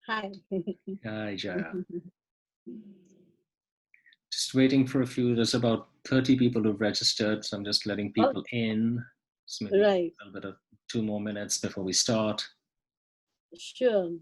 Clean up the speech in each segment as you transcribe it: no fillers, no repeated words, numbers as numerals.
Hi. Hi, Jaya. Just waiting for a few. There's about 30 people who've registered, so I'm just letting Oh, people in. So maybe right. a little bit of 2 more minutes before we start. Sure.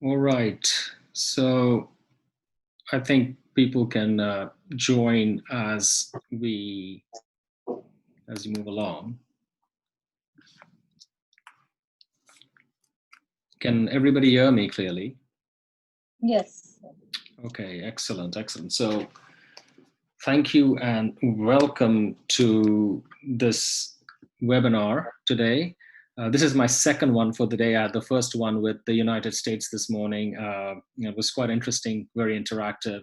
All right. So I think people can join as we move along. Can everybody hear me clearly? Yes. Okay, excellent, excellent. So thank you and welcome to this webinar today. This is my second one for the day. I had the first one with the United States this morning. It was quite interesting, very interactive,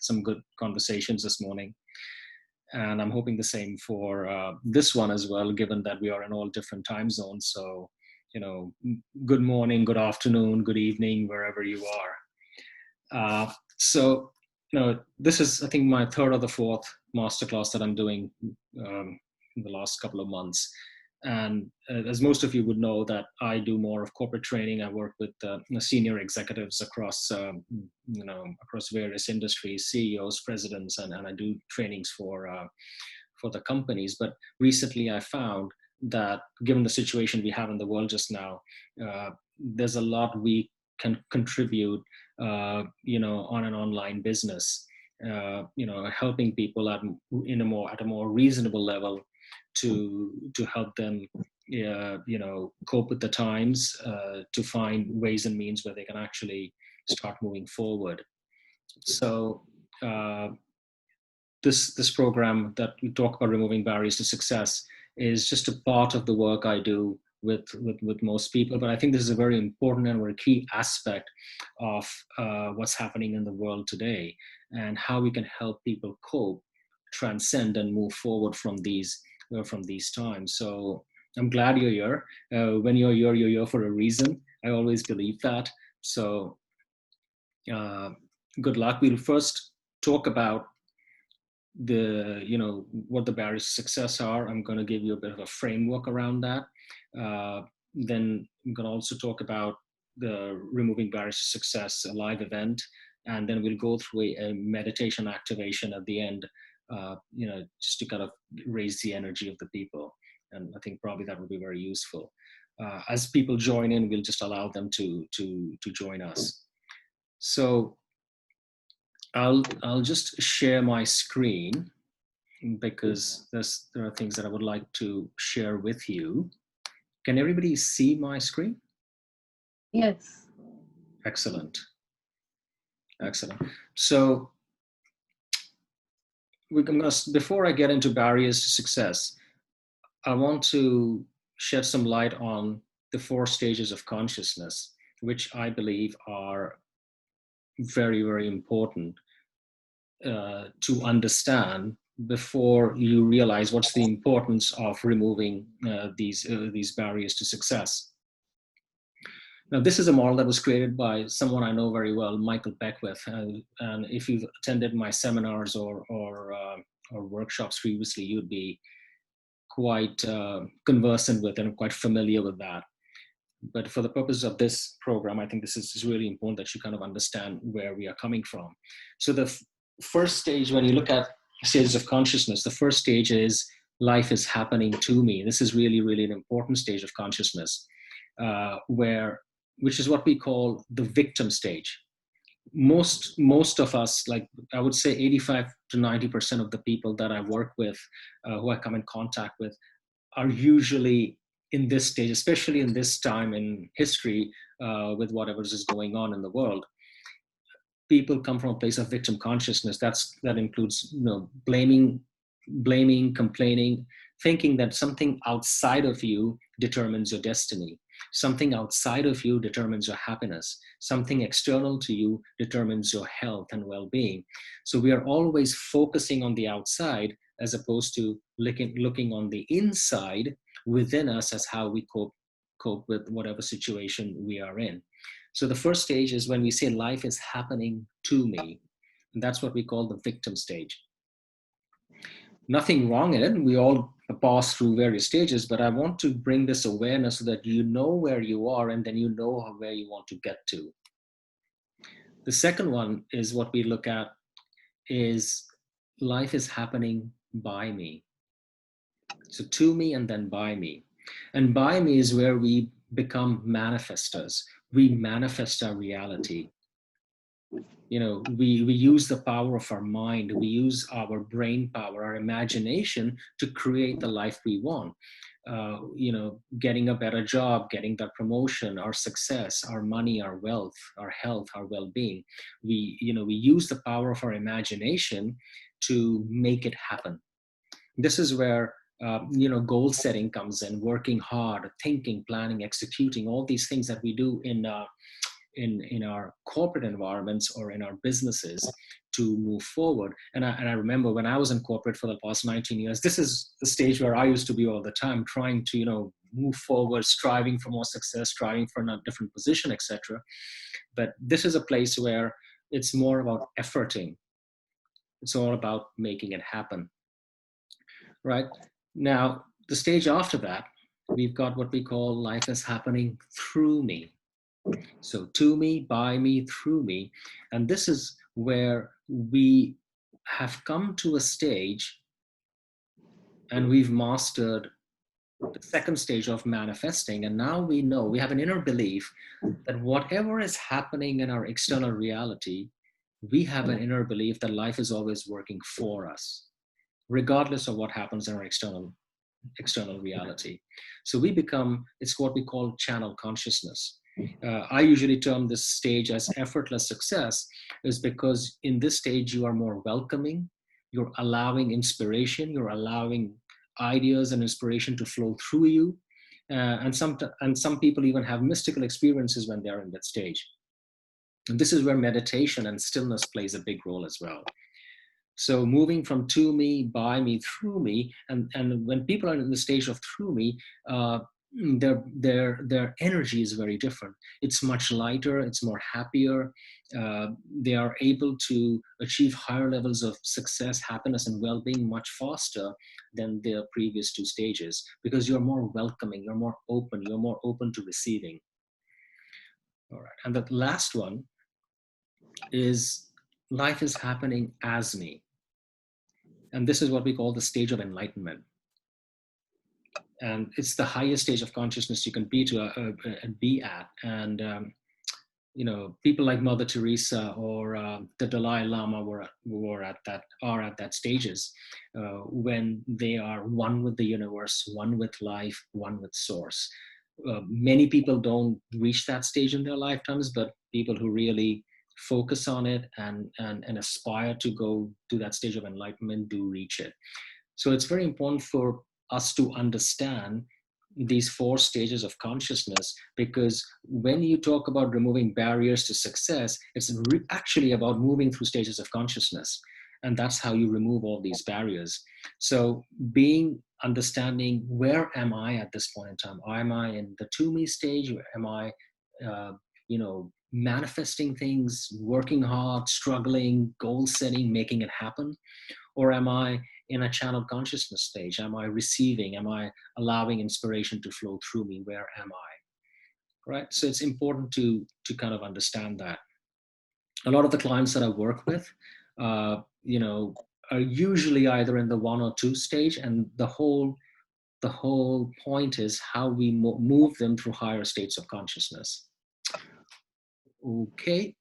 some good conversations this morning. And I'm hoping the same for this one as well, given that we are in all different time zones. So, good morning, good afternoon, good evening, wherever you are. So, this is, I think, my third or the fourth masterclass that I'm doing in the last couple of months. And as most of you would know, that I do more of corporate training. I work with senior executives across, across various industries, CEOs, presidents, and I do trainings for the companies. But recently, I found that given the situation we have in the world just now, there's a lot we can contribute on an online business, helping people at a more reasonable level to help them, cope with the times, to find ways and means where they can actually start moving forward. So this program that we talk about, removing barriers to success, is just a part of the work I do with most people. But I think this is a very important and very key aspect of what's happening in the world today, and how we can help people cope, transcend, and move forward from these times. So I'm glad you're here. When you're here for a reason. I always believe that. So good luck. We'll first talk about what the barriers to success are. I'm going to give you a bit of a framework around that. Then I'm going to also talk about the removing barriers to success, a live event, and then we'll go through a meditation activation at the end, just to kind of raise the energy of the people. And I think probably that would be very useful. As people join in, we'll just allow them to join us. So I'll just share my screen, because there are things that I would like to share with you. Can everybody see my screen? Yes. Excellent. Excellent. So before I get into barriers to success, I want to shed some light on the 4 stages of consciousness, which I believe are very, very important to understand before you realize what's the importance of removing these barriers to success. Now, this is a model that was created by someone I know very well, Michael Beckwith. And if you've attended my seminars or workshops previously, you'd be quite conversant with and quite familiar with that. But for the purpose of this program, I think this is really important that you kind of understand where we are coming from. So the first stage, when you look at stages of consciousness, the first stage is life is happening to me. This is really, really an important stage of consciousness, which is what we call the victim stage. Most of us, like I would say 85 to 90% of the people that I work with, who I come in contact with, are usually in this stage, especially in this time in history, with whatever is going on in the world. People come from a place of victim consciousness. That includes, blaming, complaining, thinking that something outside of you determines your destiny. Something outside of you determines your happiness. Something external to you determines your health and well-being. So we are always focusing on the outside as opposed to looking on the inside within us as how we cope with whatever situation we are in. So the first stage is when we say life is happening to me. And that's what we call the victim stage. Nothing wrong in it. We all pass through various stages, but I want to bring this awareness so that you know where you are and then you know where you want to get to. The second one is what we look at is life is happening by me. So to me and then by me. And by me is where we become manifestors. We manifest our reality. We use the power of our mind. We use our brain power, our imagination to create the life we want. Getting a better job, getting that promotion, our success, our money, our wealth, our health, our well-being. We use the power of our imagination to make it happen. This is where goal setting comes in, working hard, thinking, planning, executing, all these things that we do in our corporate environments or in our businesses to move forward. And I remember when I was in corporate for the past 19 years, this is the stage where I used to be all the time, trying to move forward, striving for more success, striving for a different position, etc. But this is a place where it's more about efforting. It's all about making it happen. Right? Now, the stage after that, we've got what we call life is happening through me. So to me, by me, through me. And this is where we have come to a stage and we've mastered the second stage of manifesting. And now we know, we have an inner belief that whatever is happening in our external reality, we have an inner belief that life is always working for us, regardless of what happens in our external reality. So we become, it's what we call channel consciousness. I usually term this stage as effortless success, is because in this stage you are more welcoming, you're allowing inspiration, you're allowing ideas and inspiration to flow through you, and some people even have mystical experiences when they're in that stage. And this is where meditation and stillness plays a big role as well. So moving from to me, by me, through me, and when people are in the stage of through me, their energy is very different. It's much lighter. It's more happier. They are able to achieve higher levels of success, happiness, and well-being much faster than their previous two stages, because you're more welcoming, you're more open to receiving. All right, and the last one is life is happening as me. And this is what we call the stage of enlightenment. And it's the highest stage of consciousness you can be at. And, people like Mother Teresa or the Dalai Lama are at that stages when they are one with the universe, one with life, one with source. Many people don't reach that stage in their lifetimes, but people who really focus on it and aspire to go to that stage of enlightenment do reach it. So it's very important for us to understand these four stages of consciousness, because when you talk about removing barriers to success, it's actually about moving through stages of consciousness. And that's how you remove all these barriers. So understanding, where am I at this point in time? Am I in the to me stage? Or am I manifesting things, working hard, struggling, goal setting, making it happen? Or am I in a channel consciousness stage? Am I receiving? Am I allowing inspiration to flow through me? Where am I? Right? So it's important to kind of understand that. A lot of the clients that I work with, uh, are usually either in the 1 or 2 stage, and the whole point is how we move them through higher states of consciousness. Okay.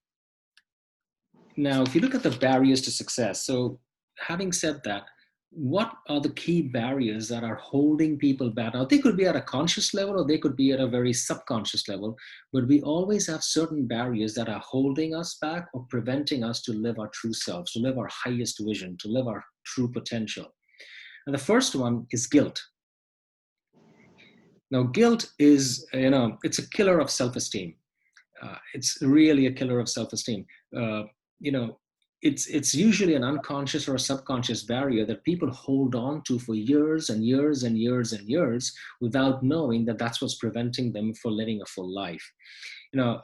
Now, if you look at the barriers to success, so having said that, what are the key barriers that are holding people back? Now, they could be at a conscious level or they could be at a very subconscious level, but we always have certain barriers that are holding us back or preventing us to live our true selves, to live our highest vision, to live our true potential. And the first one is guilt. Now, guilt is, it's a killer of self-esteem. It's really a killer of self-esteem. Uh, you know, it's usually an unconscious or a subconscious barrier that people hold on to for years and years and years and years without knowing that that's what's preventing them from living a full life. You know,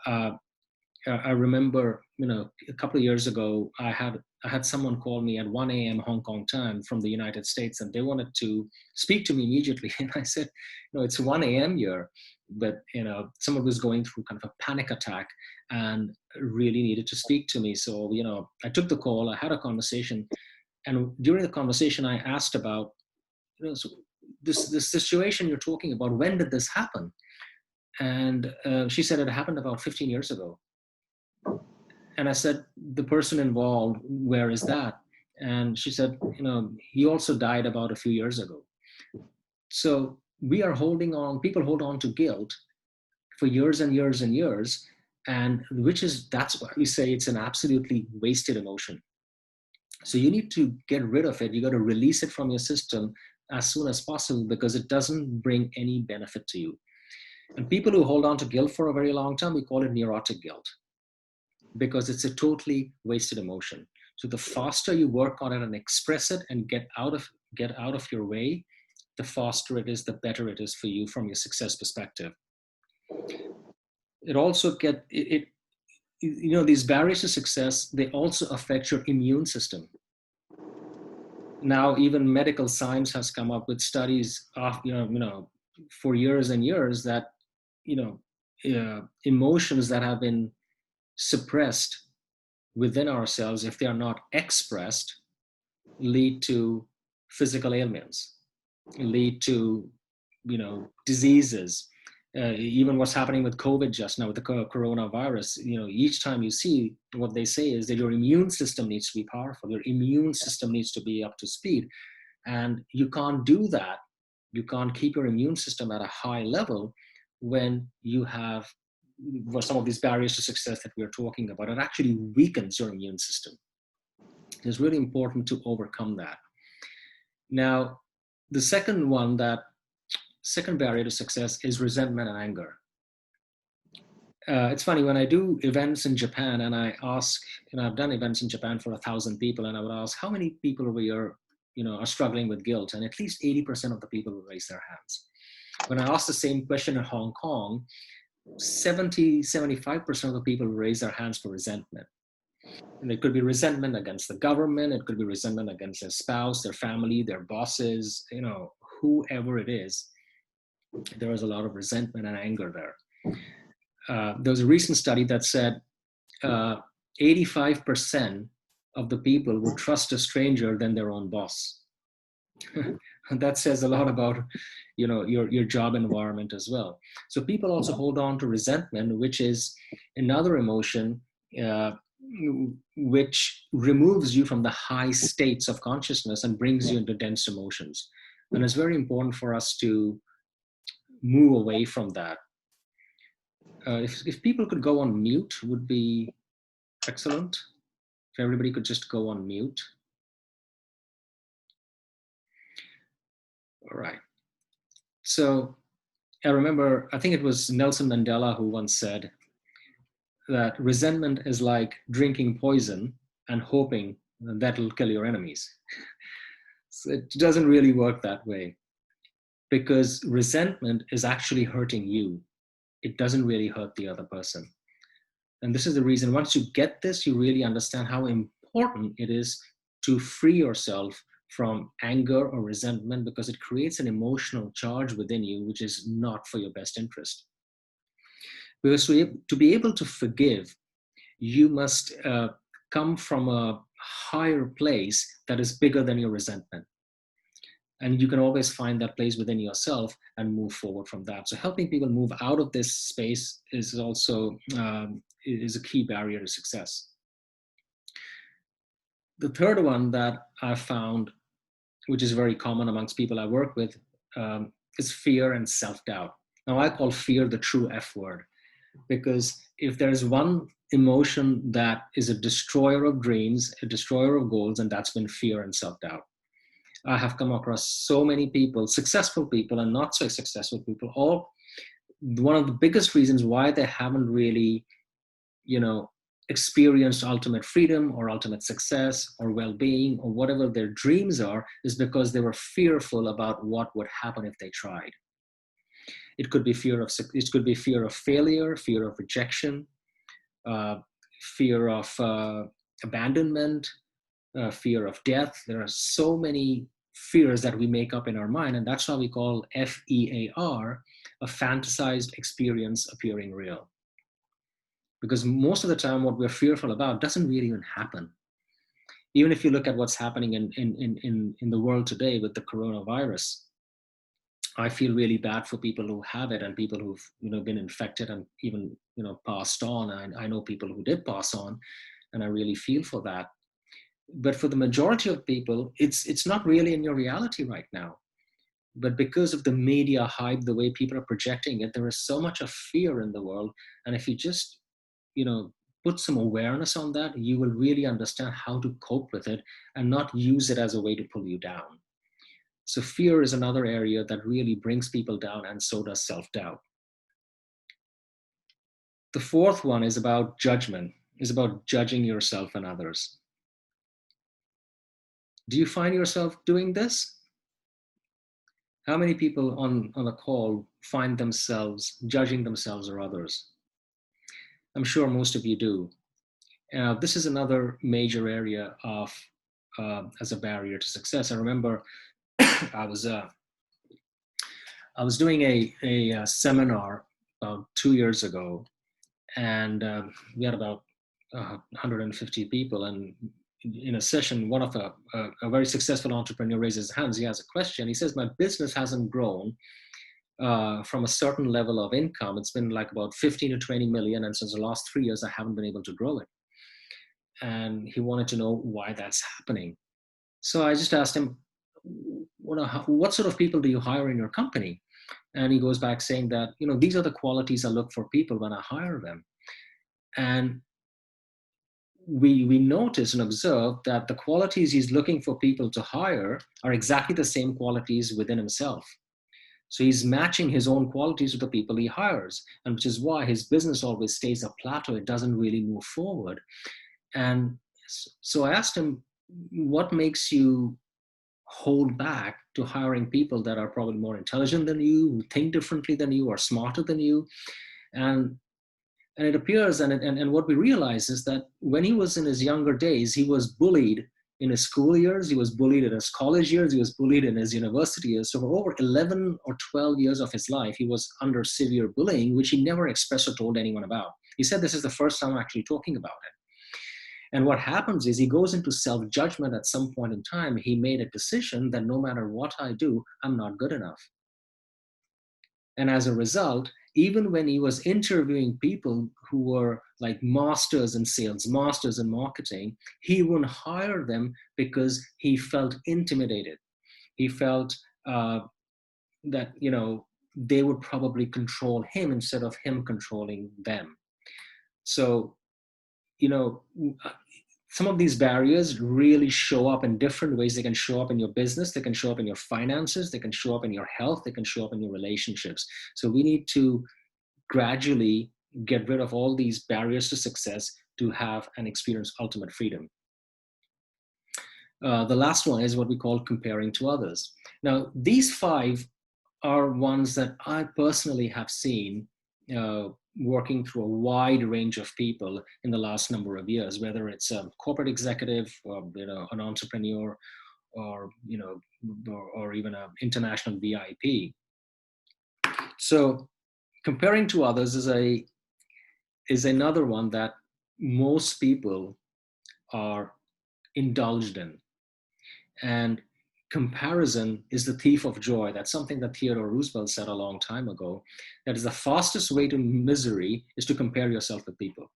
I remember, a couple of years ago, I had someone call me at 1 a.m. Hong Kong time from the United States, and they wanted to speak to me immediately. And I said, it's 1 a.m. here, but someone was going through kind of a panic attack and really needed to speak to me. So I took the call, I had a conversation, and during the conversation, I asked about so this situation you're talking about. When did this happen? And she said it happened about 15 years ago. And I said, the person involved, where is that? And she said, he also died about a few years ago. So we are people hold on to guilt for years and years and years. And that's why we say it's an absolutely wasted emotion. So you need to get rid of it. You got to release it from your system as soon as possible, because it doesn't bring any benefit to you. And people who hold on to guilt for a very long time, we call it neurotic guilt, because it's a totally wasted emotion. So the faster you work on it and express it and get out of your way, the faster it is, the better it is for you from your success perspective. It also these barriers to success, they also affect your immune system. Now, even medical science has come up with studies of, for years and years that, emotions that have been suppressed within ourselves, if they are not expressed, lead to physical ailments, lead to diseases. Even what's happening with COVID just now, with the coronavirus, each time you see, what they say is that your immune system needs to be powerful, your immune system needs to be up to speed, and you can't do that. You can't keep your immune system at a high level when you have some of these barriers to success that we're talking about. It actually weakens your immune system. It's really important to overcome that. Now, the second barrier to success is resentment and anger. It's funny, when I do events in Japan and I ask, I've done events in Japan for 1,000 people, and I would ask, how many people over here, are struggling with guilt? And at least 80% of the people will raise their hands. When I ask the same question in Hong Kong, 75% of the people raise their hands for resentment. And it could be resentment against the government. It could be resentment against their spouse, their family, their bosses, whoever it is. There is a lot of resentment and anger there. There was a recent study that said 85% of the people would trust a stranger than their own boss. That says a lot about your job environment as well. So people also hold on to resentment, which is another emotion which removes you from the high states of consciousness and brings you into dense emotions. And it's very important for us to move away from that. If people could go on mute, would be excellent. If everybody could just go on mute. All right. So I remember, I think it was Nelson Mandela who once said that resentment is like drinking poison and hoping that'll kill your enemies. So it doesn't really work that way, because resentment is actually hurting you. it doesn't really hurt the other person. And this is the reason, once you get this, you really understand how important it is to free yourself from anger or resentment, because it creates an emotional charge within you, which is not for your best interest. Because to be able to forgive, you must come from a higher place that is bigger than your resentment. And you can always find that place within yourself and move forward from that. So helping people move out of this space is also is a key barrier to success. The third one that I found, which is very common amongst people I work with, is fear and self-doubt. Now, I call fear the true F word, because if there is one emotion that is a destroyer of dreams, a destroyer of goals, and that's been fear and self-doubt. I have come across so many people, successful people and not so successful people, all one of the biggest reasons why they haven't really, experienced ultimate freedom or ultimate success or well-being or whatever their dreams are, is because they were fearful about what would happen if they tried. It could be fear of failure, fear of rejection, fear of abandonment, fear of death. There are so many fears that we make up in our mind, and that's why we call FEAR a fantasized experience appearing real. Because most of the time what we're fearful about doesn't really even happen. Even if you look at what's happening in the world today with the coronavirus, I feel really bad for people who have it and people who've been infected and even passed on. I know people who did pass on, and I really feel for that. But for the majority of people, it's not really in your reality right now. But because of the media hype, the way people are projecting it, there is so much of fear in the world. And if you just put some awareness on that, you will really understand how to cope with it and not use it as a way to pull you down. So fear is another area that really brings people down, and so does self-doubt. The fourth one is about judgment, is about judging yourself and others. Do you find yourself doing this? How many people on a call find themselves judging themselves or others? I'm sure most of you do. This is another major area of as a barrier to success. I remember I was doing a seminar about 2 years ago, and we had about 150 people. And in a session, one of a very successful entrepreneur raises his hands. He has a question. He says, "My business hasn't grown from a certain level of income. It's been like about 15 to 20 million. And since the last 3 years, I haven't been able to grow it." And he wanted to know why that's happening. So I just asked him, what sort of people do you hire in your company? And he goes back saying that, these are the qualities I look for people when I hire them. And we notice and observe that the qualities he's looking for people to hire are exactly the same qualities within himself. So he's matching his own qualities with the people he hires, and which is why his business always stays a plateau. It doesn't really move forward. And so I asked him, what makes you hold back to hiring people that are probably more intelligent than you, who think differently than you, or smarter than you? And it appears, and what we realize is that when he was in his younger days, he was bullied in his school years, he was bullied in his college years, he was bullied in his university years. So for over 11 or 12 years of his life, he was under severe bullying, which he never expressed or told anyone about. He said, "This is the first time I'm actually talking about it." And what happens is he goes into self-judgment at some point in time. He made a decision that no matter what I do, I'm not good enough. And as a result, even when he was interviewing people who were like masters in sales, masters in marketing, he wouldn't hire them because he felt intimidated. He felt that, they would probably control him instead of him controlling them. So, some of these barriers really show up in different ways. They can show up in your business, they can show up in your finances, they can show up in your health, they can show up in your relationships. So we need to gradually get rid of all these barriers to success to have and experience ultimate freedom. The last one is what we call comparing to others. Now, these 5 are ones that I personally have seen working through a wide range of people in the last number of years, whether it's a corporate executive or an entrepreneur, or or even an international VIP. So comparing to others is another one that most people are indulged in. And comparison is the thief of joy. That's something that Theodore Roosevelt said a long time ago. That is the fastest way to misery is to compare yourself with people.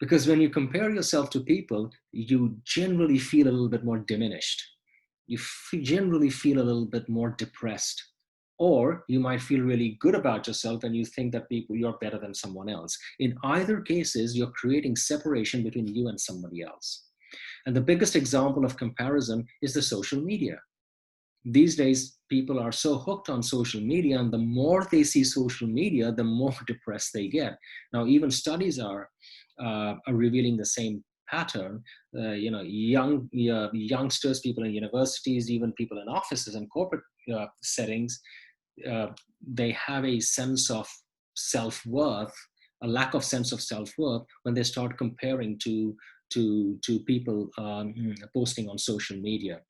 Because when you compare yourself to people, you generally feel a little bit more diminished. You generally feel a little bit more depressed. Or you might feel really good about yourself and you think that you're better than someone else. In either cases, you're creating separation between you and somebody else. And the biggest example of comparison is the social media. These days, people are so hooked on social media, and the more they see social media, the more depressed they get. Now, even studies are revealing the same pattern. Youngsters, people in universities, even people in offices and corporate settings, they have a sense of self-worth, a lack of sense of self-worth when they start comparing to people posting on social media.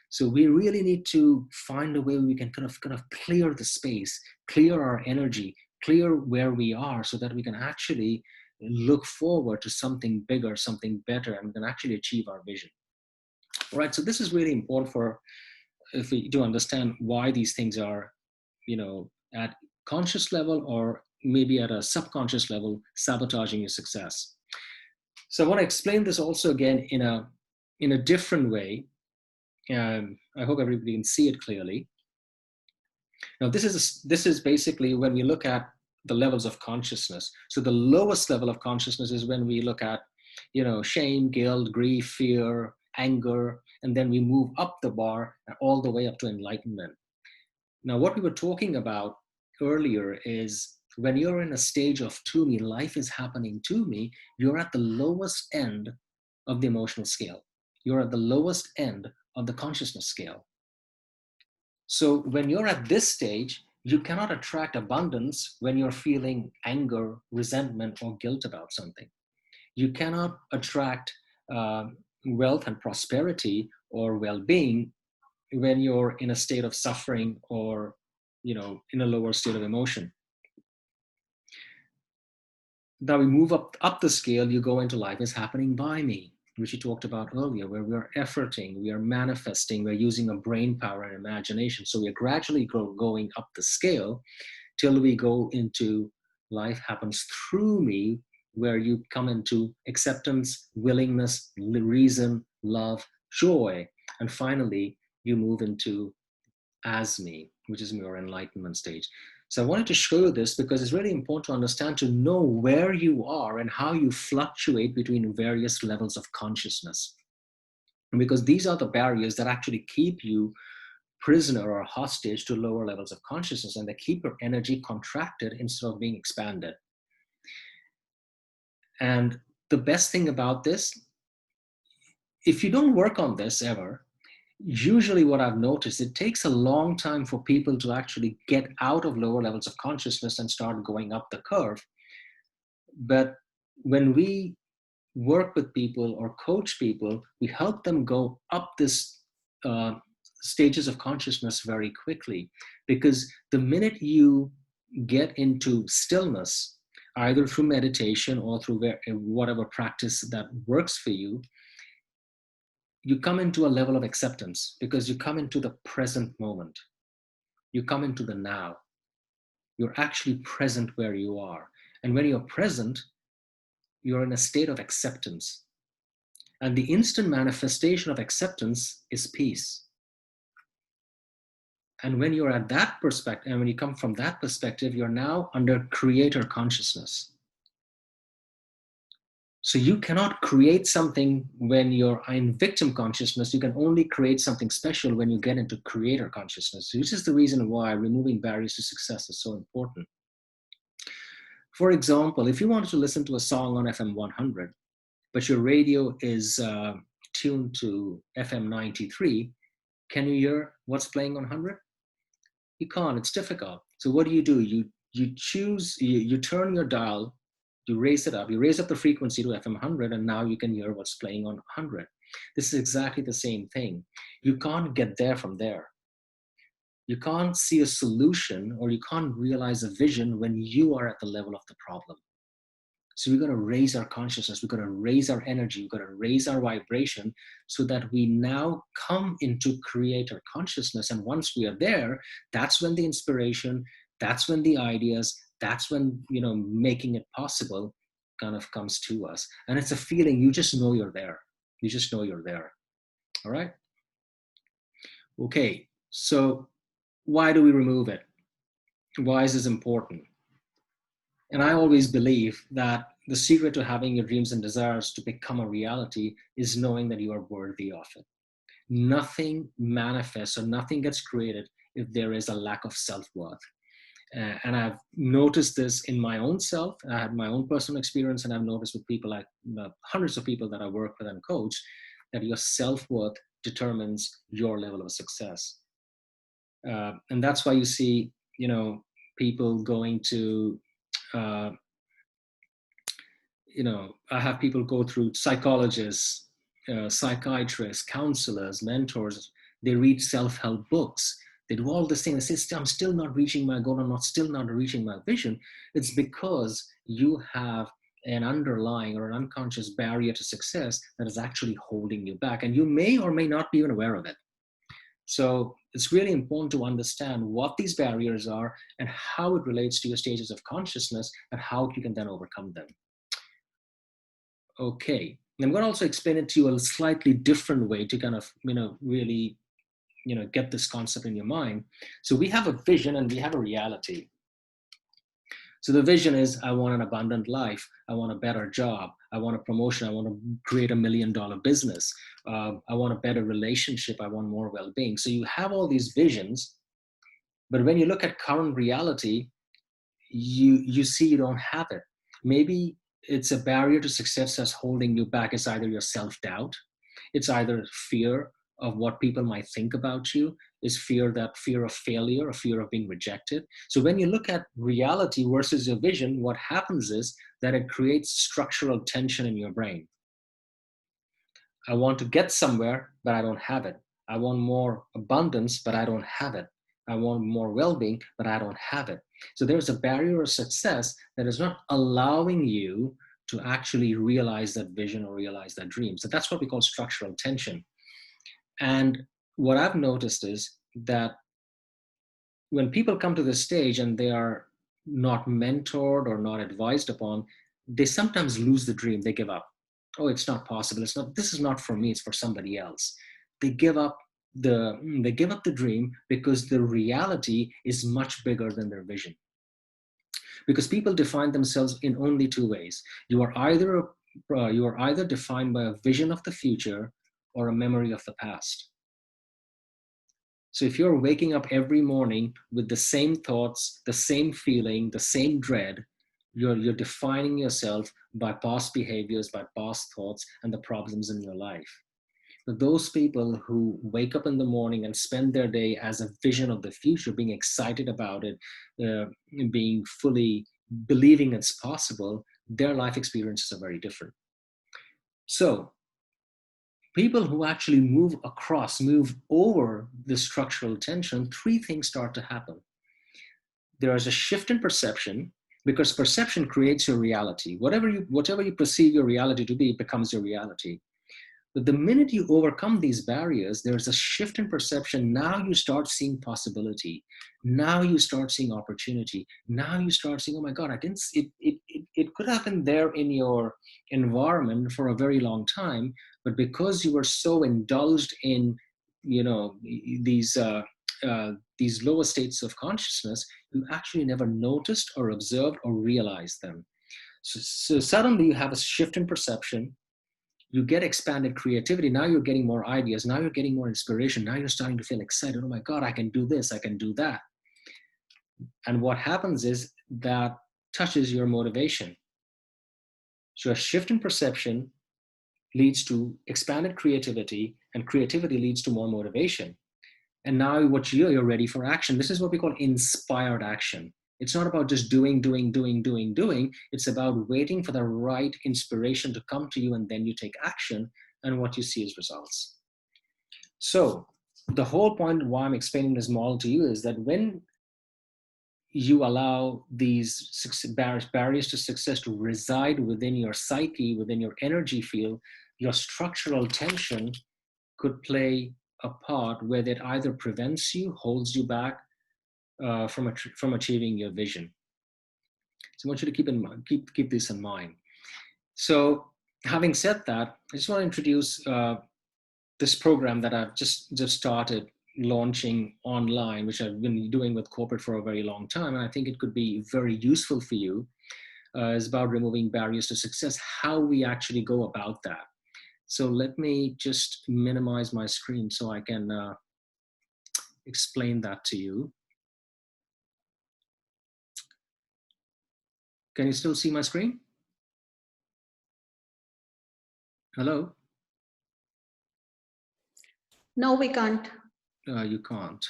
So we really need to find a way we can kind of clear the space, clear our energy, clear where we are, so that we can actually look forward to something bigger, something better, and we can actually achieve our vision. All right. So this is really important if we do understand why these things are, at conscious level or maybe at a subconscious level, sabotaging your success. So I want to explain this also again in a different way. I hope everybody can see it clearly. Now, this is basically when we look at the levels of consciousness. So the lowest level of consciousness is when we look at, shame, guilt, grief, fear, anger, and then we move up the bar all the way up to enlightenment. Now, what we were talking about earlier is when you're in a stage of to me, life is happening to me, you're at the lowest end of the emotional scale. You're at the lowest end of the consciousness scale. So when you're at this stage, you cannot attract abundance when you're feeling anger, resentment, or guilt about something. You cannot attract wealth and prosperity or well-being when you're in a state of suffering or, in a lower state of emotion. Now we move up the scale, you go into life is happening by me, which you talked about earlier, where we are efforting, we are manifesting, we're using a brain power and imagination. So we are gradually going up the scale till we go into life happens through me, where you come into acceptance, willingness, reason, love, joy. And finally, you move into as me, which is your enlightenment stage. So I wanted to show you this because it's really important to understand, to know where you are and how you fluctuate between various levels of consciousness. Because these are the barriers that actually keep you prisoner or hostage to lower levels of consciousness, and they keep your energy contracted instead of being expanded. And the best thing about this, if you don't work on this ever, usually what I've noticed, it takes a long time for people to actually get out of lower levels of consciousness and start going up the curve. But when we work with people or coach people, we help them go up this stages of consciousness very quickly. Because the minute you get into stillness, either through meditation or through whatever practice that works for you, you come into a level of acceptance, because you come into the present moment. You come into the now. You're actually present where you are. And when you're present, you're in a state of acceptance. And the instant manifestation of acceptance is peace. And when you're at that perspective, and when you come from that perspective, you're now under creator consciousness. So you cannot create something when you're in victim consciousness. You can only create something special when you get into creator consciousness, which is the reason why removing barriers to success is so important. For example, if you wanted to listen to a song on FM 100, but your radio is tuned to FM 93, can you hear what's playing on 100? You can't, it's difficult. So what do? You you turn your dial, you raise it up, you raise up the frequency to FM 100, and now you can hear what's playing on 100. This is exactly the same thing. You can't get there from there. You can't see a solution, or you can't realize a vision when you are at the level of the problem. So we've got to raise our consciousness, we've got to raise our energy, we've got to raise our vibration so that we now come into creator consciousness. And once we are there, that's when the inspiration, that's when the ideas, that's when, making it possible kind of comes to us. And it's a feeling, you just know you're there. You just know you're there. All right? Okay, so why do we remove it? Why is this important? And I always believe that the secret to having your dreams and desires to become a reality is knowing that you are worthy of it. Nothing manifests or nothing gets created if there is a lack of self-worth. And I've noticed this in my own self. I had my own personal experience, and I've noticed with people like hundreds of people that I work with and coach, that your self-worth determines your level of success. And that's why you see, people going to, I have people go through psychologists, psychiatrists, counselors, mentors. They read self-help books. They do all this thing. They say, I'm still not reaching my goal. I'm still not reaching my vision. It's because you have an underlying or an unconscious barrier to success that is actually holding you back. And you may or may not be even aware of it. So it's really important to understand what these barriers are and how it relates to your stages of consciousness and how you can then overcome them. Okay, and I'm going to also explain it to you a slightly different way to kind of, really, get this concept in your mind. So we have a vision and we have a reality. So the vision is, I want an abundant life. I want a better job. I want a promotion. I want to create $1 million business. I want a better relationship. I want more well-being. So you have all these visions, but when you look at current reality, you see you don't have it. Maybe it's a barrier to success that's holding you back. It's either your self-doubt. It's either fear of what people might think about you, is fear of failure, or fear of being rejected. So when you look at reality versus your vision, what happens is that it creates structural tension in your brain. I want to get somewhere, but I don't have it. I want more abundance, but I don't have it. I want more well-being, but I don't have it. So there's a barrier of success that is not allowing you to actually realize that vision or realize that dream. So that's what we call structural tension. And what I've noticed is that when people come to this stage and they are not mentored or not advised upon, they sometimes lose the dream. They give up. Oh, it's not possible. This is not for me. It's for somebody else. They give up the dream because the reality is much bigger than their vision. Because people define themselves in only two ways. You are either defined by a vision of the future or a memory of the past. So if you're waking up every morning with the same thoughts, the same feeling, the same dread, you're defining yourself by past behaviors, by past thoughts, and the problems in your life. But those people who wake up in the morning and spend their day as a vision of the future, being excited about it, being fully believing it's possible, their life experiences are very different. So people who actually move over the structural tension, three things start to happen. There is a shift in perception, because perception creates your reality. Whatever you perceive your reality to be, it becomes your reality. But the minute you overcome these barriers, there's a shift in perception. Now you start seeing possibility. Now you start seeing opportunity. Now you start seeing, oh my God, it could have been there in your environment for a very long time, but because you were so indulged in, these lower states of consciousness, you actually never noticed or observed or realized them. So suddenly you have a shift in perception. You get expanded creativity. Now you're getting more ideas. Now you're getting more inspiration. Now you're starting to feel excited. Oh my God, I can do this. I can do that. And what happens is that touches your motivation. So a shift in perception leads to expanded creativity, and creativity leads to more motivation. And now you're ready for action. This is what we call inspired action. It's not about just doing. It's about waiting for the right inspiration to come to you, and then you take action, and what you see is results. So the whole point why I'm explaining this model to you is that when you allow these barriers to success to reside within your psyche, within your energy field, your structural tension could play a part where that either prevents you, holds you back from achieving your vision. So I want you to keep this in mind. So having said that, I just want to introduce this program that I've just started launching online, which I've been doing with corporate for a very long time. And I think it could be very useful for you. Is about removing barriers to success, how we actually go about that. So let me just minimize my screen so I can explain that to you. Can you still see my screen? Hello? No, we can't. You can't.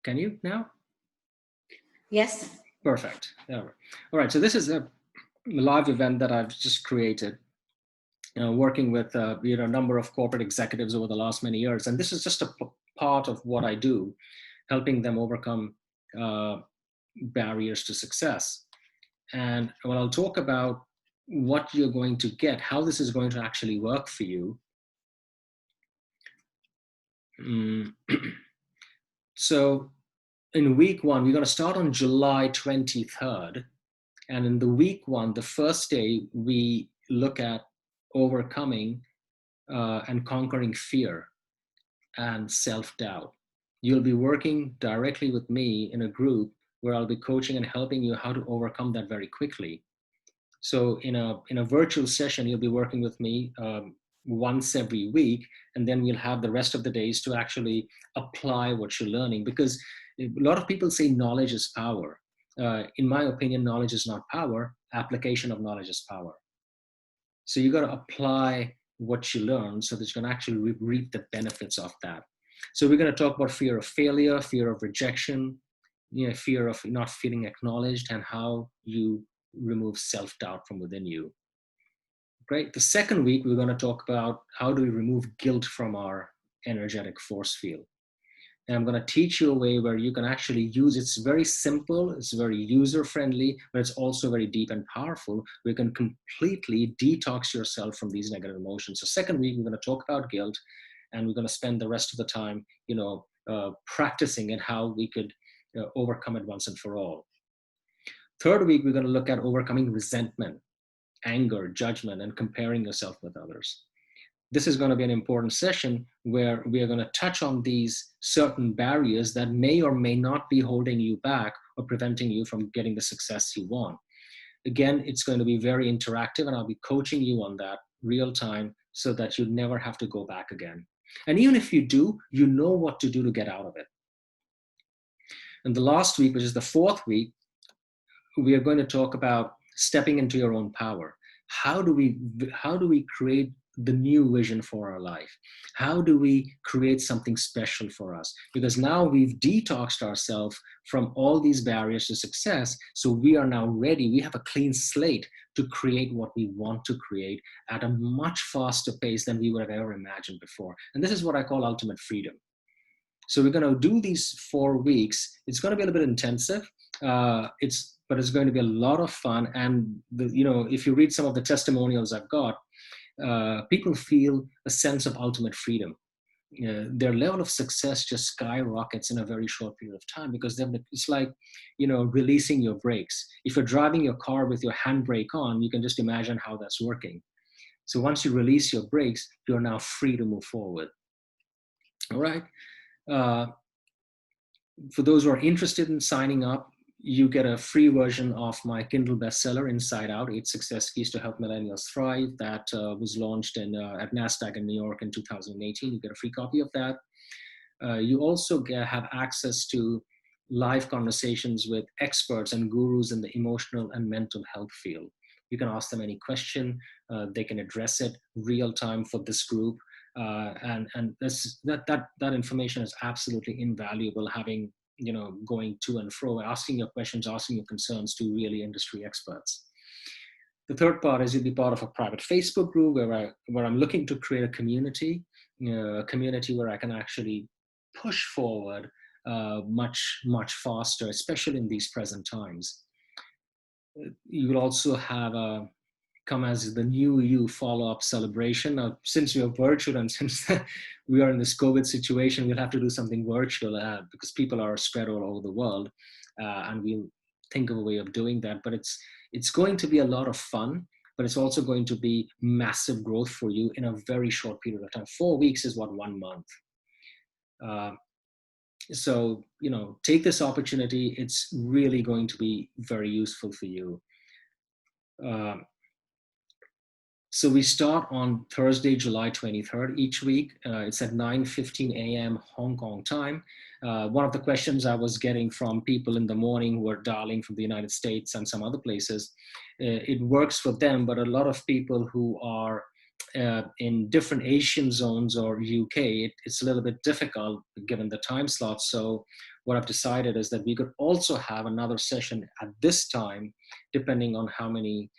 Can you now? Yes. Perfect. All right. So this is a live event that I've just created, working with a number of corporate executives over the last many years, and this is just a part of what I do, helping them overcome barriers to success. And when I'll talk about what you're going to get, how this is going to actually work for you. So in week one, we're going to start on July 23rd. And in the week one, the first day, we look at overcoming and conquering fear and self-doubt. You'll be working directly with me in a group where I'll be coaching and helping you how to overcome that very quickly. So in a virtual session, you'll be working with me once every week, and then we'll have the rest of the days to actually apply what you're learning. Because a lot of people say knowledge is power. In my opinion, knowledge is not power. Application of knowledge is power. So you got to apply what you learn so that you can actually reap the benefits of that. So we're going to talk about fear of failure, fear of rejection, fear of not feeling acknowledged, and how you remove self-doubt from within you. Great. The second week, we're going to talk about how do we remove guilt from our energetic force field. And I'm going to teach you a way where you can actually use, it's very simple, it's very user-friendly, but it's also very deep and powerful. We can completely detox yourself from these negative emotions. So second week, we're going to talk about guilt, and we're going to spend the rest of the time, practicing and how we could overcome it once and for all. Third week, we're going to look at overcoming resentment, anger, judgment, and comparing yourself with others. This is going to be an important session where we are going to touch on these certain barriers that may or may not be holding you back or preventing you from getting the success you want. Again, it's going to be very interactive, and I'll be coaching you on that real time so that you never have to go back again. And even if you do, you know what to do to get out of it. And the last week, which is the fourth week, we are going to talk about stepping into your own power. How do we create the new vision for our life? How do we create something special for us? Because now we've detoxed ourselves from all these barriers to success. So we are now ready. We have a clean slate to create what we want to create at a much faster pace than we would have ever imagined before. And this is what I call ultimate freedom. So we're going to do these 4 weeks. It's going to be a little bit intensive. But it's going to be a lot of fun. And if you read some of the testimonials I've got, people feel a sense of ultimate freedom. Their level of success just skyrockets in a very short period of time, because it's like, releasing your brakes. If you're driving your car with your handbrake on, you can just imagine how that's working. So once you release your brakes, you're now free to move forward. All right. For those who are interested in signing up, you get a free version of my Kindle bestseller, Inside Out, 8 Success Keys to Help Millennials Thrive, that was launched at NASDAQ in New York in 2018. You get a free copy of that. You also have access to live conversations with experts and gurus in the emotional and mental health field. You can ask them any question. They can address it real time for this group. And that information is absolutely invaluable. Having, going to and fro, asking your questions, asking your concerns to really industry experts. The third part is you'll be part of a private Facebook group where I'm looking to create a community where I can actually push forward much faster, especially in these present times. You will also have a come as the new you follow-up celebration. Since we are virtual and since we are in this COVID situation, we'll have to do something virtual because people are spread all over the world, and we'll think of a way of doing that. But it's going to be a lot of fun, but it's also going to be massive growth for you in a very short period of time. 4 weeks is what, 1 month. So, take this opportunity. It's really going to be very useful for you. So we start on Thursday, July 23rd each week. It's at 9:15 a.m. Hong Kong time. One of the questions I was getting from people in the morning who are dialing from the United States and some other places, it works for them, but a lot of people who are in different Asian zones or UK, it's a little bit difficult given the time slot. So what I've decided is that we could also have another session at this time, depending on how many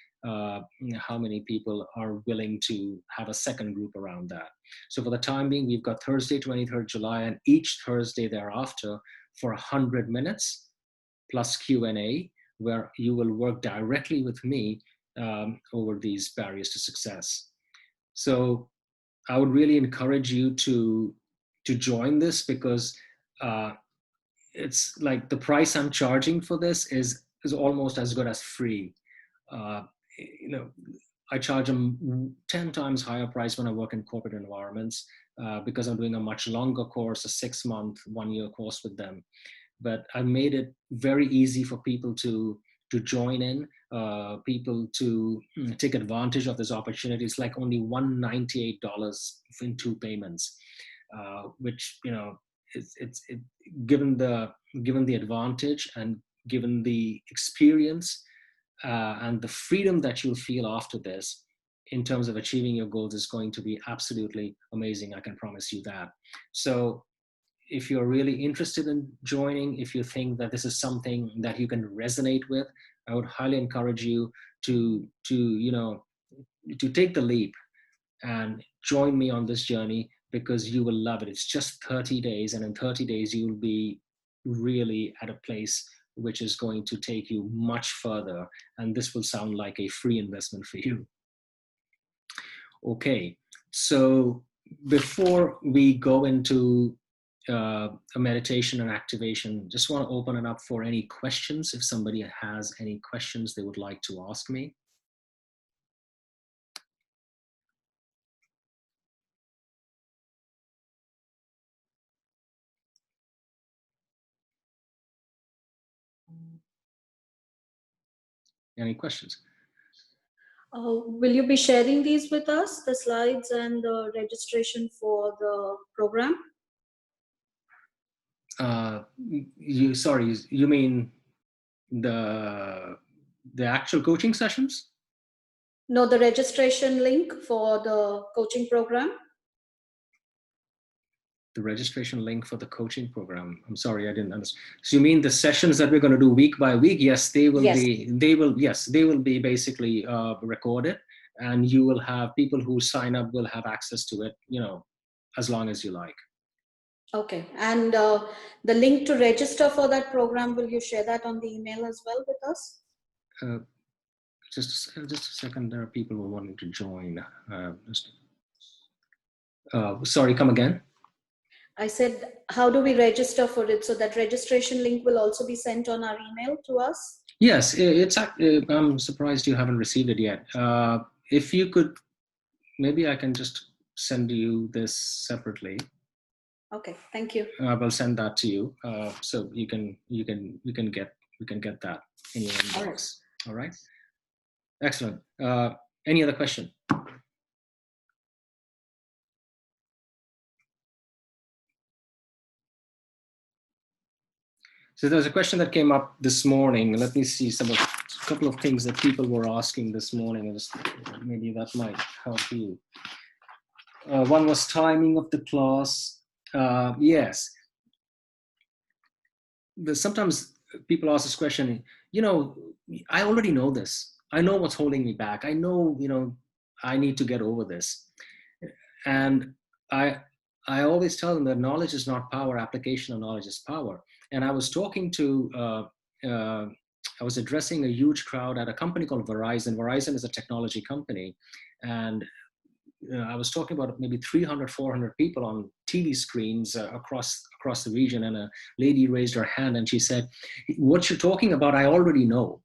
people are willing to have a second group around that. So for the time being, we've got Thursday, 23rd July, and each Thursday thereafter for 100 minutes plus Q&A, where you will work directly with me over these barriers to success. So I would really encourage you to join this, because it's like the price I'm charging for this is almost as good as free. I charge them 10 times higher price when I work in corporate environments because I'm doing a much longer course, a 6-month, 1-year course with them. But I made it very easy for people to join in, people to take advantage of this opportunity. It's like only $198 in 2 payments, which, given the advantage and given the experience, and the freedom that you'll feel after this in terms of achieving your goals is going to be absolutely amazing. I can promise you that. So if you're really interested in joining, if you think that this is something that you can resonate with, I would highly encourage you to take the leap and join me on this journey, because you will love it. It's just 30 days, and in 30 days, you'll be really at a place which is going to take you much further. And this will sound like a free investment for you. Okay, so before we go into a meditation and activation, just want to open it up for any questions. If somebody has any questions they would like to ask me. Any questions? Will you be sharing these with us, the slides and the registration for the program? You mean the actual coaching sessions? No, the registration link for the coaching program. The registration link for the coaching program. I'm sorry, I didn't understand. So you mean the sessions that we're going to do week by week? Yes, they will be. They will be basically recorded, and you will have people who sign up will have access to it. As long as you like. Okay, and the link to register for that program, will you share that on the email as well with us? Just a second. There are people who are wanting to join. Sorry, come again. I said, how do we register for it? So that registration link will also be sent on our email to us? Yes, I'm surprised you haven't received it yet. If you could, maybe I can just send you this separately. Okay, thank you. I will send that to you, so you can get that in your inbox. All right. Excellent. Any other question? So there's a question that came up this morning. Let me see a couple of things that people were asking this morning. Maybe that might help you. One was timing of the class. Yes. Sometimes people ask this question, I already know this. I know what's holding me back. I know, I need to get over this. And I always tell them that knowledge is not power, application of knowledge is power. And I was talking to, I was addressing a huge crowd at a company called Verizon. Verizon is a technology company. And I was talking about maybe 300, 400 people on TV screens across the region. And a lady raised her hand and she said, "What you're talking about, I already know."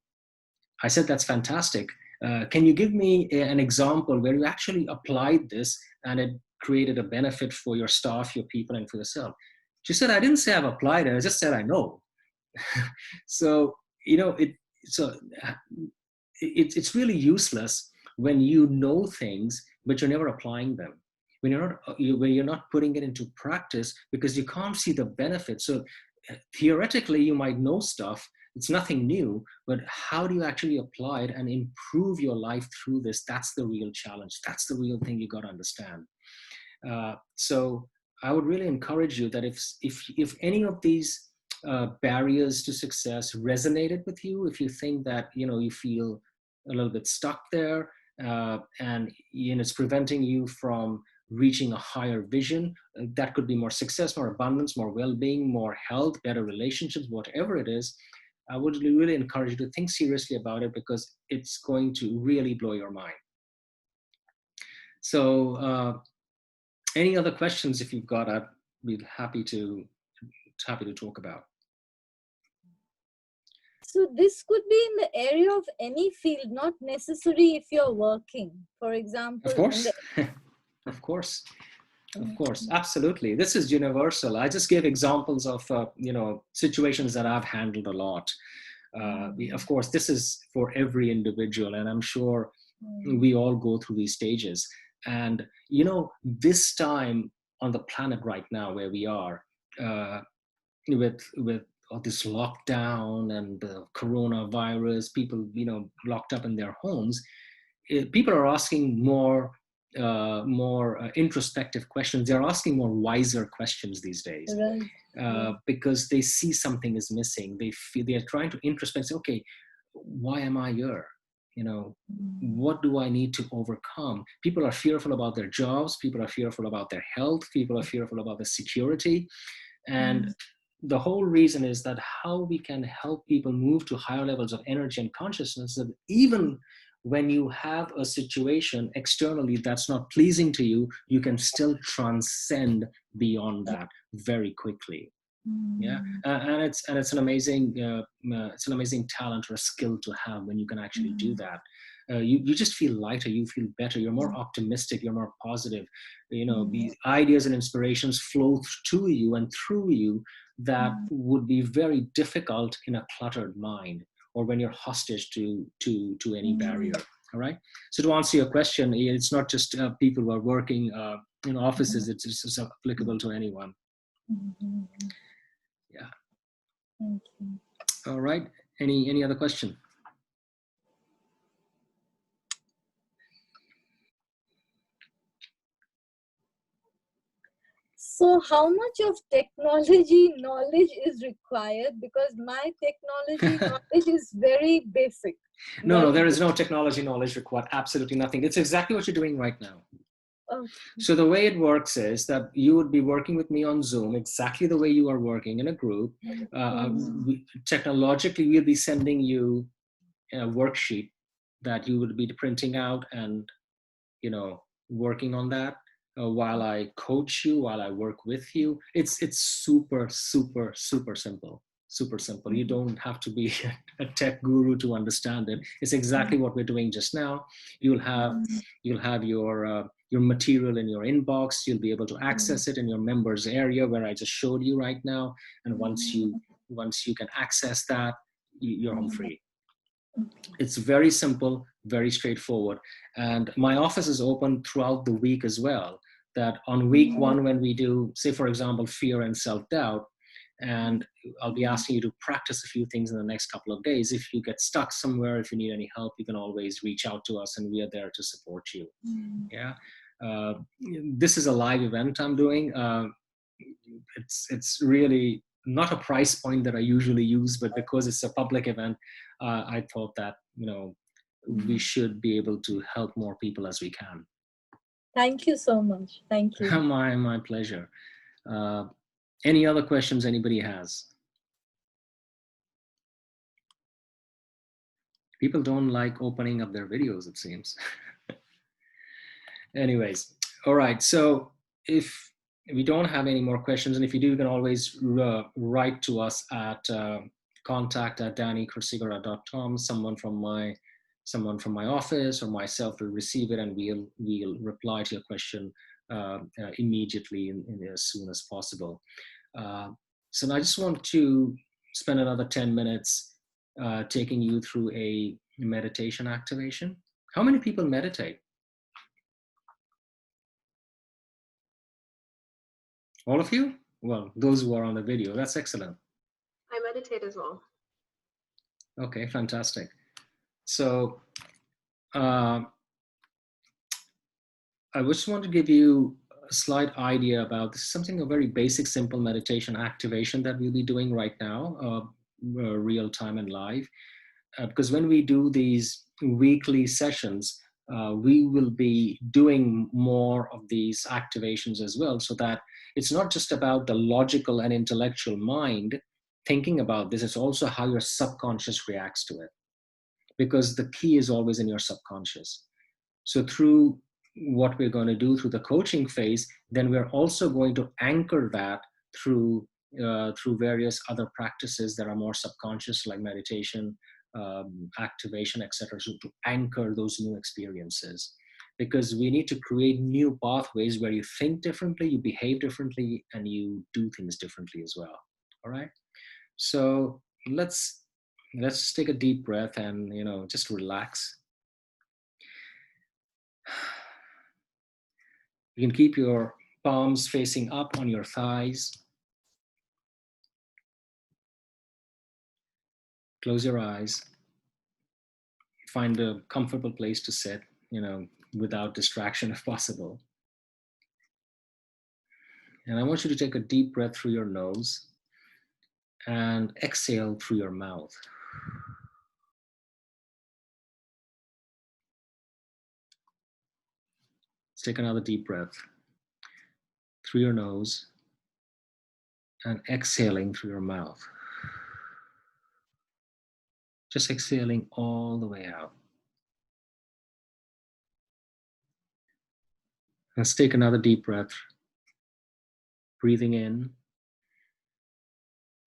I said, "That's fantastic. Can you give me an example where you actually applied this and it created a benefit for your staff, your people, and for yourself?" She said, "I didn't say I've applied it. I just said I know." So, so it's really useless when you know things, but you're never applying them. When you're not putting it into practice because you can't see the benefits. So theoretically, you might know stuff. It's nothing new, but how do you actually apply it and improve your life through this? That's the real challenge. That's the real thing you got to understand. So I would really encourage you that if any of these barriers to success resonated with you, if you think that you feel a little bit stuck there, and it's preventing you from reaching a higher vision, that could be more success, more abundance, more well-being, more health, better relationships, whatever it is, I would really encourage you to think seriously about it because it's going to really blow your mind. So any other questions if you've got, I'd be happy to talk about. So this could be in the area of any field, not necessary if you're working, for example. Of course. Of course. Of course, absolutely. This is universal. I just gave examples of, situations that I've handled a lot. Of course, this is for every individual, and I'm sure we all go through these stages. And, this time on the planet right now where we are, with all this lockdown and the coronavirus, people, locked up in their homes, people are asking more introspective questions. They're asking more wiser questions these days, because they see something is missing. They're trying to introspect and say, okay, why am I here? What do I need to overcome? People are fearful about their jobs. People are fearful about their health. People are fearful about the security. And the whole reason is that how we can help people move to higher levels of energy and consciousness, that even when you have a situation externally that's not pleasing to you, you can still transcend beyond that very quickly. Yeah, and it's an amazing talent or a skill to have when you can actually do that. You just feel lighter, you feel better, you're more optimistic, you're more positive. The ideas and inspirations flow to you and through you that would be very difficult in a cluttered mind, or when you're hostage to any barrier. All right. So to answer your question, it's not just people who are working in offices. It's applicable to anyone. Yeah. Thank you. All right. Any other question? So how much of technology knowledge is required? Because my technology knowledge is very basic. No, there is no technology knowledge required. Absolutely nothing. It's exactly what you're doing right now. Okay. So the way it works is that you would be working with me on Zoom exactly the way you are working in a group. Technologically, we'll be sending you a worksheet that you would be printing out and, working on that while I coach you, while I work with you. It's super, super, super simple. Super simple. You don't have to be a tech guru to understand it. It's exactly what we're doing just now. You'll have your material in your inbox. You'll be able to access it in your members area where I just showed you right now. And once you can access that, you're home free. It's very simple, very straightforward. And my office is open throughout the week as well. That on week one, when we do, say, for example, fear and self-doubt, and I'll be asking you to practice a few things in the next couple of days. If you get stuck somewhere, if you need any help, you can always reach out to us and we are there to support you. Yeah. This is a live event I'm doing. It's really not a price point that I usually use, but because it's a public event, I thought that, we should be able to help more people as we can. Thank you so much. Thank you. My pleasure. Any other questions anybody has? People don't like opening up their videos, it seems. Anyways, all right. So if we don't have any more questions, and if you do, you can always write to us at contact@dannykhursigara.com. Someone from my office or myself will receive it, and we'll reply to your question immediately as soon as possible. So I just want to spend another 10 minutes taking you through a meditation activation. How many people meditate? All of you? Well, those who are on the video, that's excellent. I meditate as well. Okay, fantastic. So I just want to give you a slight idea about this. Something, a very basic, simple meditation activation that we'll be doing right now, real time and live. Because when we do these weekly sessions, we will be doing more of these activations as well, so that it's not just about the logical and intellectual mind thinking about this, it's also how your subconscious reacts to it. Because the key is always in your subconscious. So through what we're going to do through the coaching phase, then we're also going to anchor that through various other practices that are more subconscious, like meditation, activation, etc., so to anchor those new experiences. Because we need to create new pathways where you think differently, you behave differently, and you do things differently as well. All right. So let's just take a deep breath and just relax. You can keep your palms facing up on your thighs. Close your eyes. Find a comfortable place to sit, without distraction if possible. And I want you to take a deep breath through your nose and exhale through your mouth. Let's take another deep breath through your nose and exhaling through your mouth. Just exhaling all the way out. Let's take another deep breath, breathing in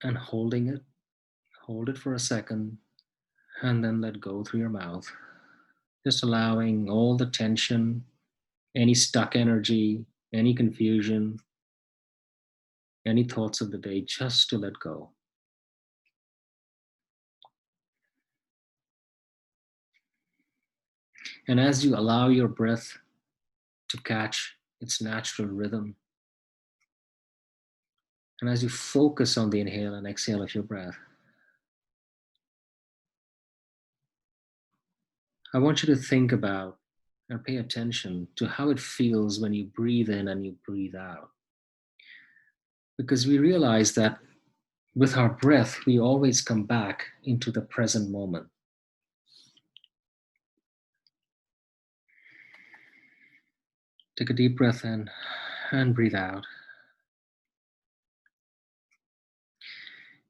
and holding it. Hold it for a second and then let go through your mouth. Just allowing all the tension, any stuck energy, any confusion, any thoughts of the day, just to let go. And as you allow your breath to catch its natural rhythm, and as you focus on the inhale and exhale of your breath, I want you to think about and pay attention to how it feels when you breathe in and you breathe out. Because we realize that with our breath, we always come back into the present moment. Take a deep breath in and breathe out.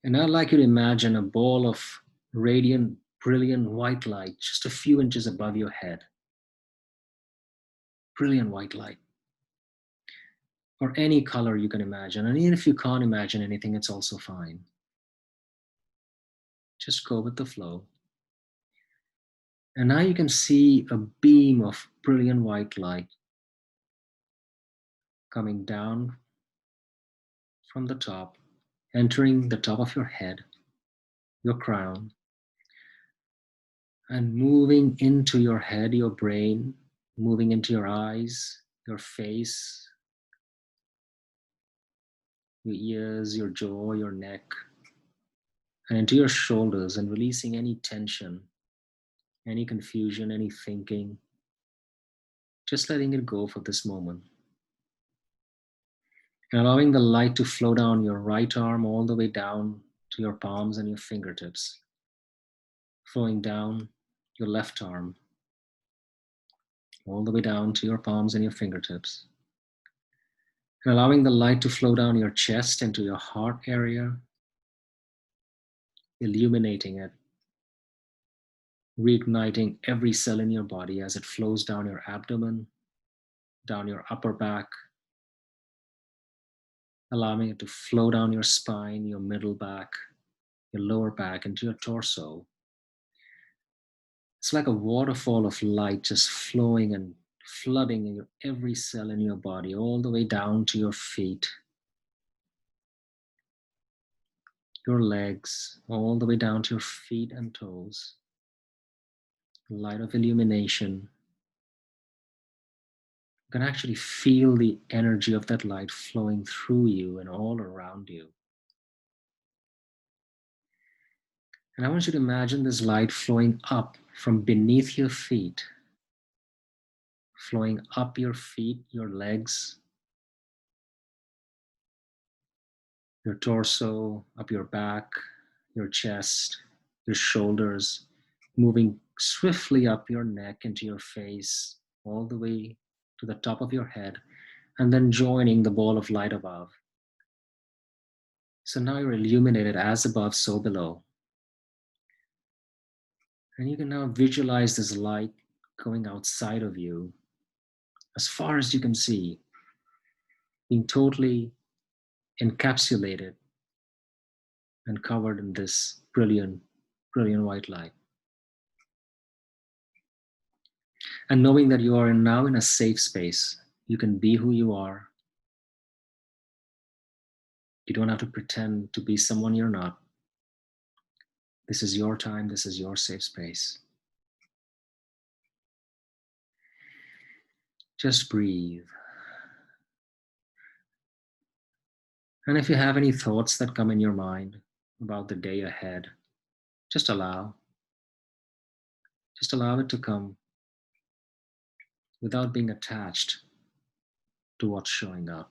And I'd like you to imagine a ball of radiant, brilliant white light just a few inches above your head. Brilliant white light. Or any color you can imagine. And even if you can't imagine anything, it's also fine. Just go with the flow. And now you can see a beam of brilliant white light coming down from the top, entering the top of your head, your crown, and moving into your head, your brain, moving into your eyes, your face, your ears, your jaw, your neck, and into your shoulders, and releasing any tension, any confusion, any thinking, Just letting it go for this moment. And allowing the light to flow down your right arm all the way down to your palms and your fingertips. Flowing down your left arm all the way down to your palms and your fingertips. And allowing the light to flow down your chest into your heart area, illuminating it, reigniting every cell in your body as it flows down your abdomen, down your upper back, allowing it to flow down your spine, your middle back, your lower back, into your torso. It's like a waterfall of light just flowing and flooding in every cell in your body, all the way down to your feet, your legs, all the way down to your feet and toes. Light of illumination. You can actually feel the energy of that light flowing through you and all around you. And I want you to imagine this light flowing up from beneath your feet, flowing up your feet, your legs, your torso, up your back, your chest, your shoulders, moving swiftly up your neck into your face, all the way to the top of your head, and then joining the ball of light above. So now you're illuminated as above, so below. And you can now visualize this light going outside of you as far as you can see, being totally encapsulated and covered in this brilliant, brilliant white light. And knowing that you are now in a safe space, you can be who you are. You don't have to pretend to be someone you're not. This is your time, this is your safe space. Just breathe. And if you have any thoughts that come in your mind about the day ahead, just allow. Just allow it to come without being attached to what's showing up.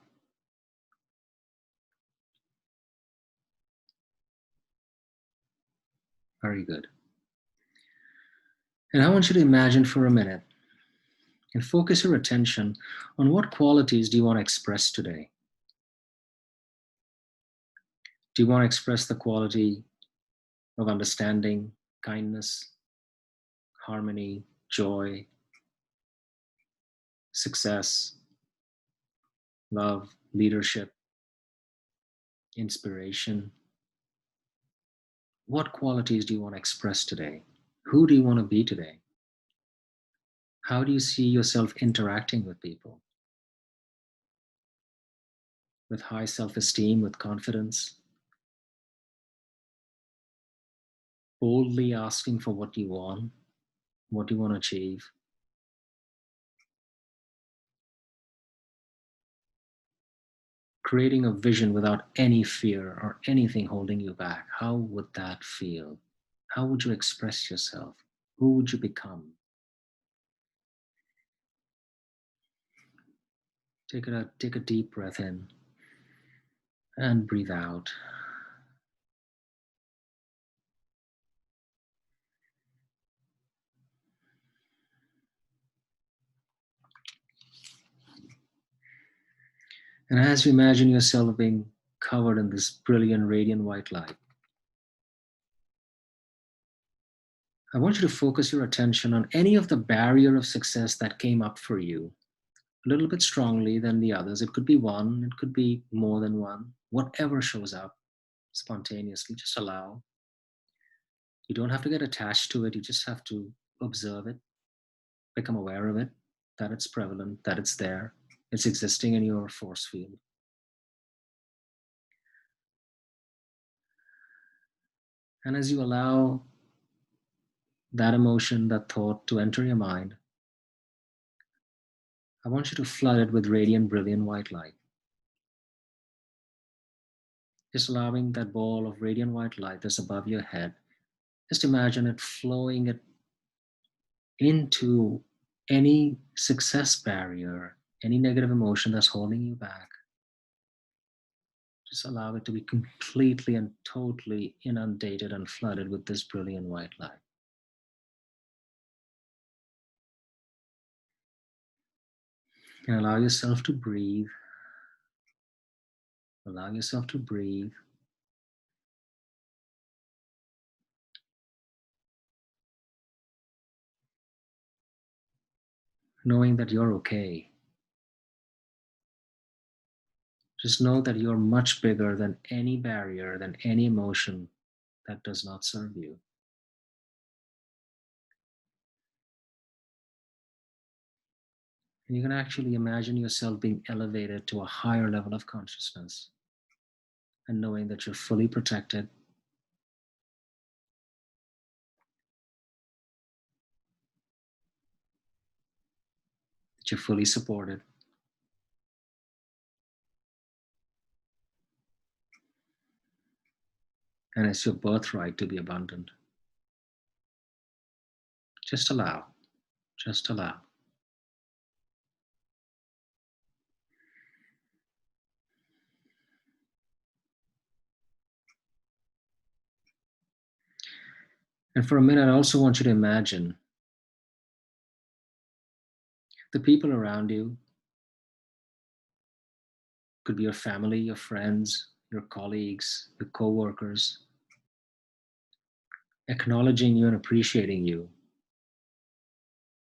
Very good. And I want you to imagine for a minute and focus your attention on what qualities do you want to express today? Do you want to express the quality of understanding, kindness, harmony, joy, success, love, leadership, inspiration? What qualities do you want to express today? Who do you want to be today? How do you see yourself interacting with people? With high self-esteem, with confidence, boldly asking for what you want to achieve. Creating a vision without any fear or anything holding you back. How would that feel? How would you express yourself? Who would you become? Take a deep breath in and breathe out. And as you imagine yourself being covered in this brilliant, radiant white light, I want you to focus your attention on any of the barrier of success that came up for you a little bit strongly than the others. It could be one, it could be more than one. Whatever shows up spontaneously, just allow. You don't have to get attached to it. You just have to observe it, become aware of it, that it's prevalent, that it's there, it's existing in your force field. And as you allow that emotion, that thought to enter your mind, I want you to flood it with radiant, brilliant white light. Just allowing that ball of radiant white light that's above your head, just imagine it flowing it into any success barrier, any negative emotion that's holding you back, just allow it to be completely and totally inundated and flooded with this brilliant white light. And allow yourself to breathe. Allow yourself to breathe. Knowing that you're okay. Just know that you're much bigger than any barrier, than any emotion that does not serve you. And you can actually imagine yourself being elevated to a higher level of consciousness and knowing that you're fully protected, that you're fully supported, and it's your birthright to be abundant. Just allow. Just allow. And for a minute, I also want you to imagine the people around you. Could be your family, your friends, your colleagues, your co-workers, acknowledging you and appreciating you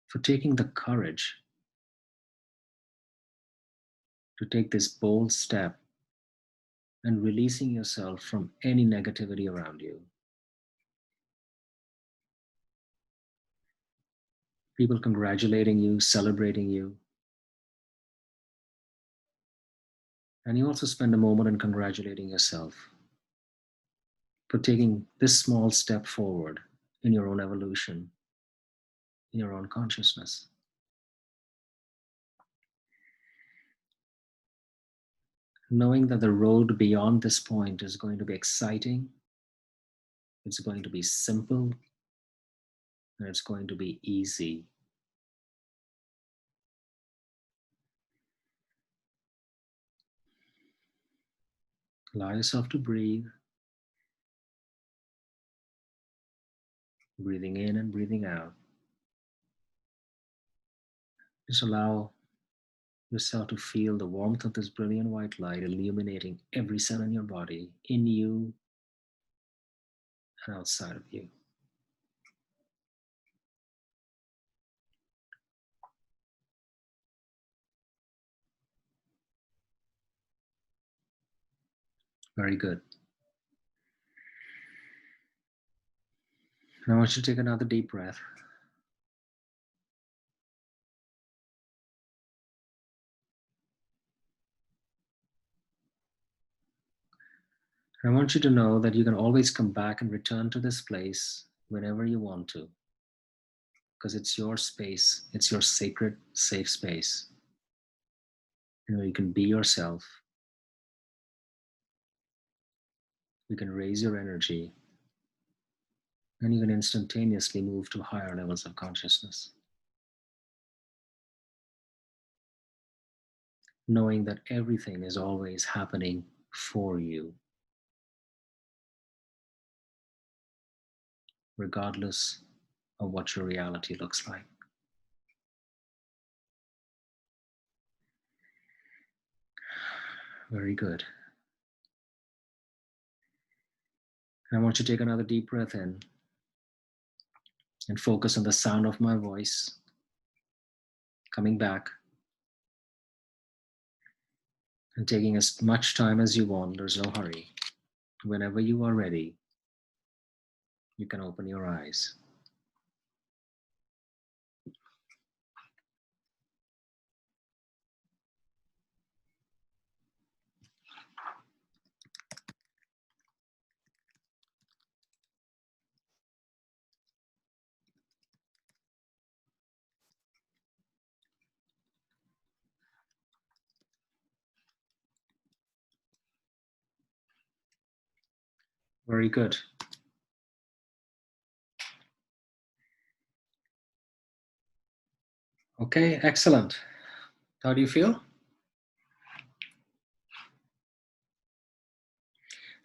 for taking the courage to take this bold step and releasing yourself from any negativity around you. People congratulating you, celebrating you. And you also spend a moment in congratulating yourself for taking this small step forward in your own evolution, in your own consciousness. Knowing that the road beyond this point is going to be exciting, it's going to be simple, and it's going to be easy. Allow yourself to breathe, breathing in and breathing out. Just allow yourself to feel the warmth of this brilliant white light illuminating every cell in your body, in you and outside of you. Very good. Now I want you to take another deep breath. And I want you to know that you can always come back and return to this place whenever you want to, because it's your space, it's your sacred, safe space. You know, you can be yourself. You can raise your energy, and you can instantaneously move to higher levels of consciousness. Knowing that everything is always happening for you, regardless of what your reality looks like. Very good. And I want you to take another deep breath in and focus on the sound of my voice coming back and taking as much time as you want. There's no hurry. Whenever you are ready, you can open your eyes. Very good. Okay, excellent. How do you feel?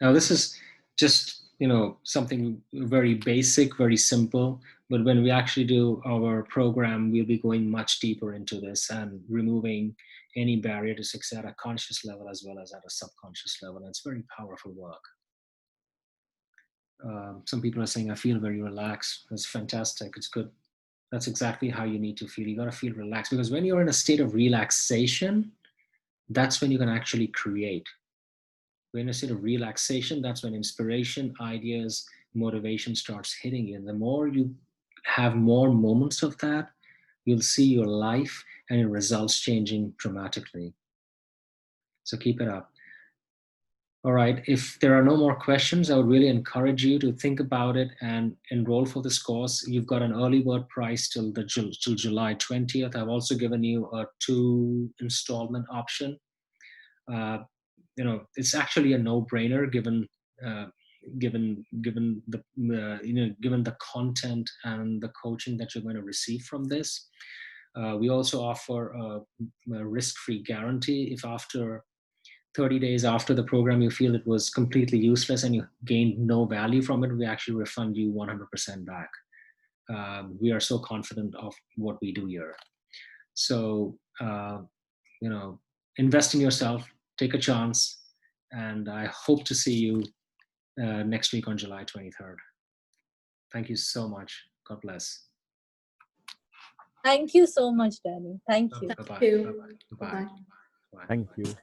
Now, this is just, something very basic, very simple, but when we actually do our program, we'll be going much deeper into this and removing any barrier to success at a conscious level as well as at a subconscious level. And it's very powerful work. Some people are saying, I feel very relaxed. That's fantastic. It's good. That's exactly how you need to feel. You got to feel relaxed, because when you're in a state of relaxation, that's when you can actually create. When you're in a state of relaxation, that's when inspiration, ideas, motivation starts hitting you. And the more you have more moments of that, you'll see your life and your results changing dramatically. So keep it up. All right, if there are no more questions, I would really encourage you to think about it and enroll for this course. You've got an early bird price till July 20th. I've also given you a 2 installment option. It's actually a no-brainer given the content and the coaching that you're going to receive from this. We also offer a risk-free guarantee. If after 30 days after the program you feel it was completely useless and you gained no value from it, we actually refund you 100% back. We are so confident of what we do here. So, invest in yourself, take a chance, and I hope to see you next week on July 23rd. Thank you so much. God bless. Thank you so much, Danny. Thank you. Bye-bye. Thank you. Bye-bye. Bye-bye. Bye-bye. Thank you.